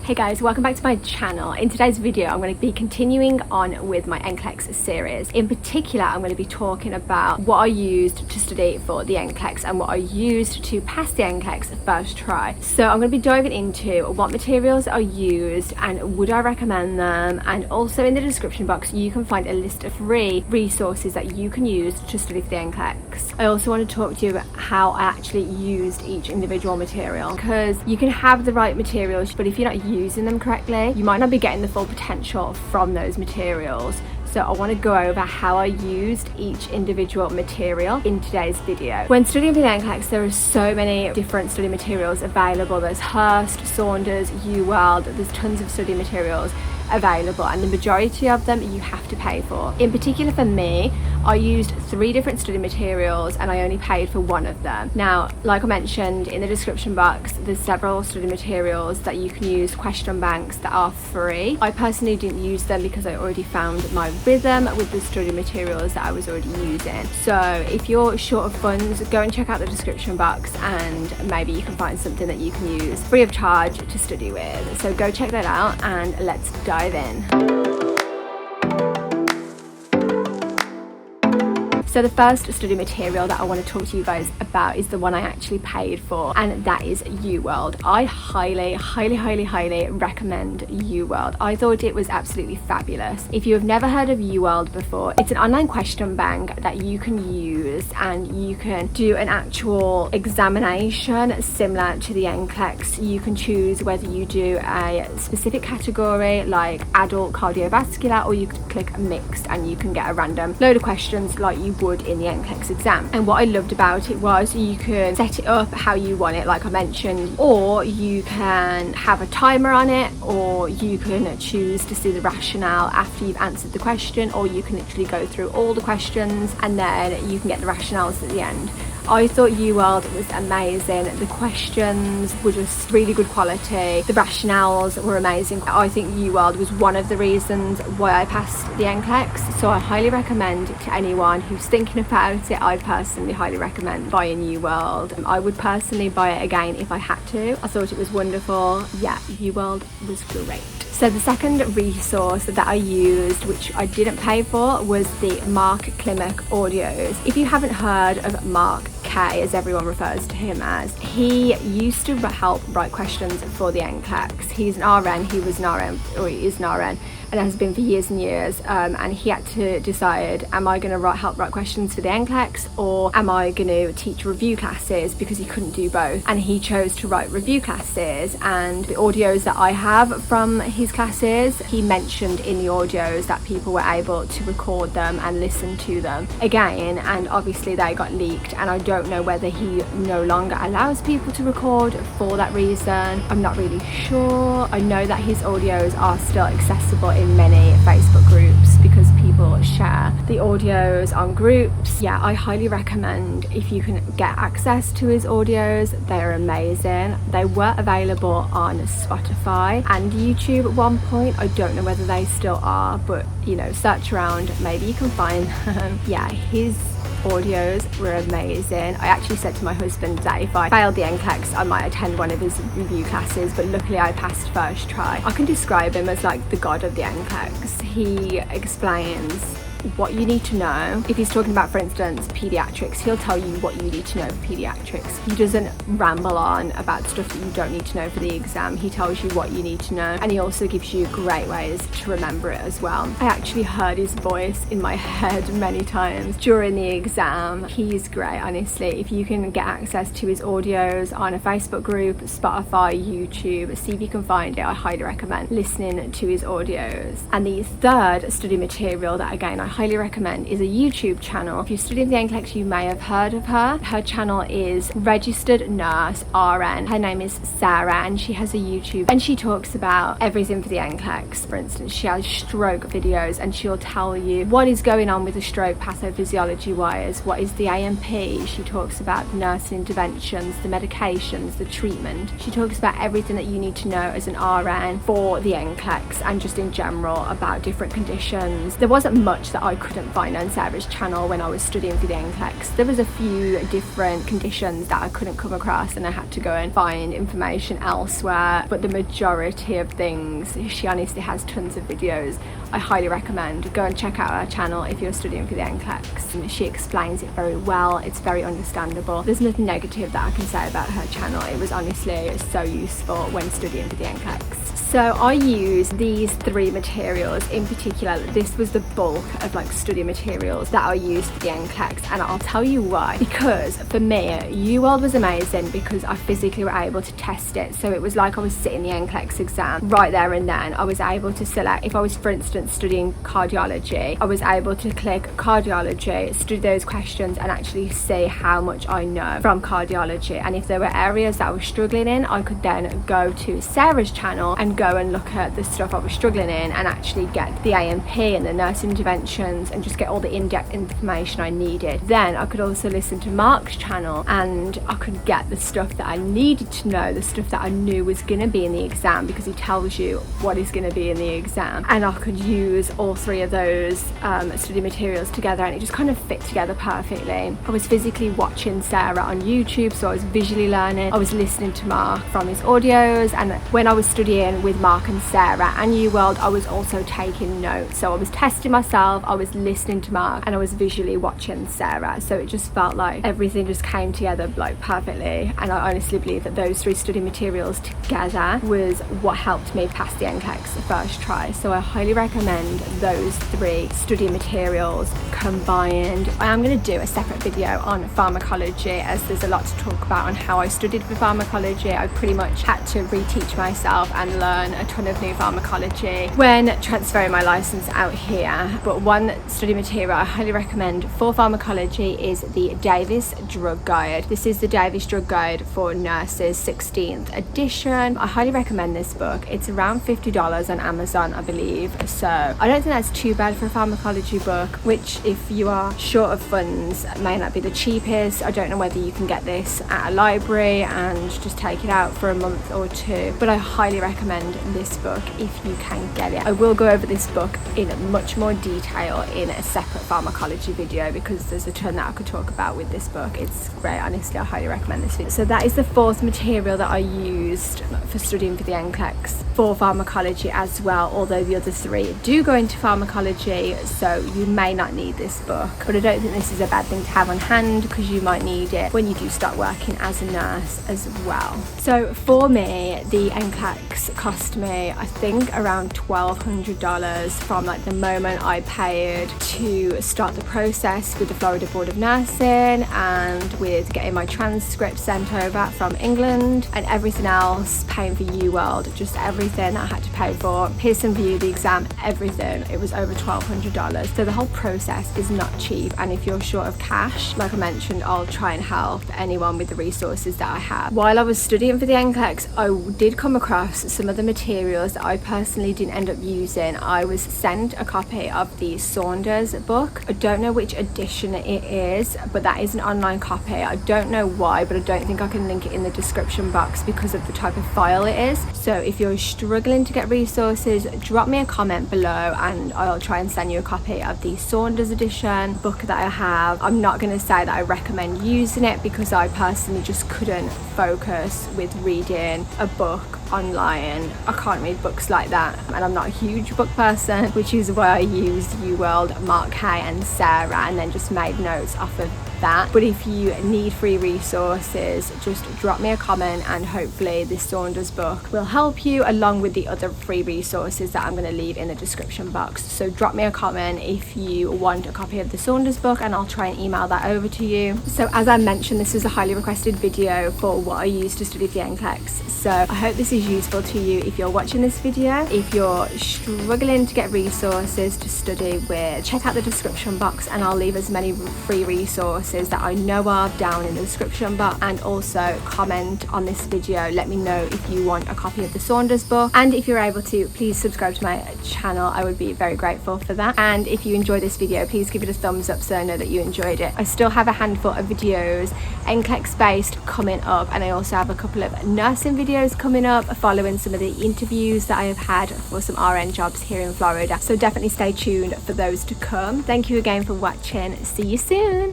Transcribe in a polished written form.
Hey guys, welcome back to my channel. In today's video, I'm going to be continuing on with my NCLEX series. In particular, I'm going to be talking about what I used to study for the NCLEX and what I used to pass the NCLEX first try. So I'm going to be diving into what materials I used and would I recommend them, and also in the description box you can find a list of free resources that you can use to study for the NCLEX. I also want to talk to you about how I actually used each individual material, because you can have the right materials, but if you're not using them correctly, you might not be getting the full potential from those materials. So I want to go over how I used each individual material in today's video. When studying for the NCLEX, there are so many different study materials available. There's Hurst, Saunders, Uwild, there's tons of study materials available, and the majority of them you have to pay for. In particular for me, I used 3 different study materials and I only paid for one of them. Now, like I mentioned in the description box, there's several study materials that you can use, question banks that are free. I personally didn't use them because I already found my rhythm with the study materials that I was already using. So if you're short of funds, go and check out the description box and maybe you can find something that you can use free of charge to study with. So go check that out and let's dive in. So the first study material that I want to talk to you guys about is the one I actually paid for, and that is Uwild. I highly recommend Uwild. I thought it was absolutely fabulous. If you have never heard of Uwild before, it's an online question bank that you can use and you can do an actual examination similar to the NCLEX. You can choose whether you do a specific category like adult cardiovascular, or you can click mixed and you can get a random load of questions like you would in the NCLEX exam. And what I loved about it was you can set it up how you want it, like I mentioned, or you can have a timer on it, or you can choose to see the rationale after you've answered the question, or you can literally go through all the questions and then you can get the rationales at the end. I thought Uwild was amazing. The questions were just really good quality. The rationales were amazing. I think Uwild was one of the reasons why I passed the NCLEX. So I highly recommend it to anyone who's thinking about it. I personally highly recommend buying Uwild. I would personally buy it again if I had to. I thought it was wonderful. Yeah, Uwild was great. So the second resource that I used, which I didn't pay for, was the Mark Klimek audios. If you haven't heard of Mark K, as everyone refers to him as, he used to help write questions for the NCLEX. He's an RN, he was an RN, or he is an RN, and has been for years and years, and he had to decide, am I going to help write questions for the NCLEX, or am I going to teach review classes, because he couldn't do both. And he chose to write review classes, and the audios that I have from his classes, he mentioned in the audios that people were able to record them and listen to them again, and obviously they got leaked, and I don't know whether he no longer allows people to record for that reason. I'm not really sure. I know that his audios are still accessible in many Facebook groups because people share the audios on groups. Yeah, I highly recommend if you can get access to his audios. They're amazing. They were available on Spotify and YouTube at one point. I don't know whether they still are, but you know, search around, maybe you can find them. Yeah, his audios were amazing. I actually said to my husband that if I failed the NCLEX I might attend one of his review classes, but luckily I passed first try. I can describe him as like the god of the NCLEX. He explains what you need to know. If he's talking about, for instance, pediatrics, he'll tell you what you need to know for pediatrics. He doesn't ramble on about stuff that you don't need to know for the exam. He tells you what you need to know, and he also gives you great ways to remember it as well. I actually heard his voice in my head many times during the exam. He's great, honestly. If you can get access to his audios on a Facebook group, Spotify, YouTube, see if you can find it, I highly recommend listening to his audios. And the third study material that again I highly recommend is a YouTube channel. If you're studying the NCLEX, you may have heard of her. Her channel is Registered Nurse RN. Her name is Sarah, and she has a YouTube and she talks about everything for the NCLEX. For instance, she has stroke videos and she'll tell you what is going on with the stroke pathophysiology wise, what is the AMP. She talks about nursing interventions, the medications, the treatment. She talks about everything that you need to know as an RN for the NCLEX and just in general about different conditions. There wasn't much that that I couldn't find on Sarah's channel when I was studying for the NCLEX. There was a few different conditions that I couldn't come across and I had to go and find information elsewhere, but the majority of things, she honestly has tons of videos. I highly recommend go and check out her channel if you're studying for the NCLEX. She explains it very well, it's very understandable. There's nothing negative that I can say about her channel. It was honestly so useful when studying for the NCLEX. So I use these 3 materials in particular. This was the bulk of like study materials that I used for the NCLEX, and I'll tell you why. Because for me, Uwild was amazing because I physically were able to test it. So it was like I was sitting the NCLEX exam right there and then. I was able to select, if I was for instance studying cardiology, I was able to click cardiology, study those questions and actually see how much I know from cardiology. And if there were areas that I was struggling in, I could then go to Sarah's channel and go and look at the stuff I was struggling in and actually get the AMP and the nurse interventions and just get all the in-depth information I needed. Then I could also listen to Mark's channel and I could get the stuff that I needed to know, the stuff that I knew was going to be in the exam, because he tells you what is going to be in the exam, and I could use all 3 of those study materials together, and it just kind of fit together perfectly. I was physically watching Sarah on YouTube, so I was visually learning. I was listening to Mark from his audios, and when I was studying with Mark and Sarah and Uwild, I was also taking notes. So I was testing myself, I was listening to Mark, and I was visually watching Sarah. So it just felt like everything just came together like perfectly, and I honestly believe that those 3 study materials together was what helped me pass the NCLEX the first try. So I highly recommend those 3 study materials combined. I am going to do a separate video on pharmacology, as there's a lot to talk about on how I studied for pharmacology. I pretty much had to reteach myself and learn a ton of new pharmacology when transferring my license out here. But one study material I highly recommend for pharmacology is the Davis Drug Guide. This is the Davis Drug Guide for Nurses 16th edition. I highly recommend this book. It's around $50 on Amazon, I believe, so I don't think that's too bad for a pharmacology book, which if you are short of funds may not be the cheapest. I don't know whether you can get this at a library and just take it out for a month or 2, but I highly recommend this book if you can get it. I will go over this book in much more detail in a separate pharmacology video, because there's a ton that I could talk about with this book. It's great, honestly. I highly recommend this video. So that is the 4th material that I used for studying for the NCLEX for pharmacology as well, although the other 3 do go into pharmacology, so you may not need this book, but I don't think this is a bad thing to have on hand, because you might need it when you do start working as a nurse as well. So for me, the NCLEX cost me, I think, around $1,200 from like the moment I paid to start the process with the Florida Board of Nursing, and with getting my transcript sent over from England and everything else, paying for Uwild, just everything I had to pay for, Pearson VUE, the exam, everything. It was over $1,200. So the whole process is not cheap, and if you're short of cash, like I mentioned, I'll try and help anyone with the resources that I have. While I was studying for the NCLEX, I did come across some of the materials that I personally didn't end up using. I was sent a copy of the Saunders book. I don't know which edition it is, but that is an online copy. I don't know why, but I don't think I can link it in the description box because of the type of file it is. So if you're struggling to get resources, drop me a comment below and I'll try and send you a copy of the Saunders edition book that I have. I'm not going to say that I recommend using it, because I personally just couldn't focus with reading a book online. I can't read books like that, and I'm not a huge book person, which is why I used Uwild, Mark Hay and Sarah, and then just made notes off of that. But if you need free resources, just drop me a comment and hopefully this Saunders book will help you, along with the other free resources that I'm going to leave in the description box. So drop me a comment if you want a copy of the Saunders book and I'll try and email that over to you. So as I mentioned, this is a highly requested video for what I used to study for the NCLEX, so I hope this is useful to you if you're watching this video. If you're struggling to get resources to study with, check out the description box and I'll leave as many free resources resources that I know of down in the description box, and also comment on this video. Let me know if you want a copy of the Saunders book, and if you're able to, please subscribe to my channel. I would be very grateful for that. And if you enjoyed this video, please give it a thumbs up so I know that you enjoyed it. I still have a handful of videos NCLEX based coming up, and I also have a couple of nursing videos coming up following some of the interviews that I have had for some RN jobs here in Florida, so definitely stay tuned for those to come. Thank you again for watching. See you soon.